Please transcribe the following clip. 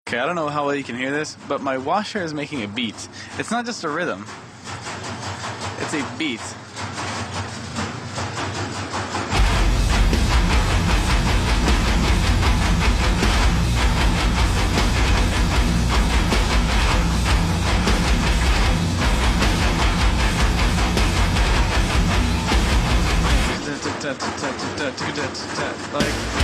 Okay, I don't know how well you can hear this, but my washer is making a beat. It's not just a rhythm. It's a beat. Like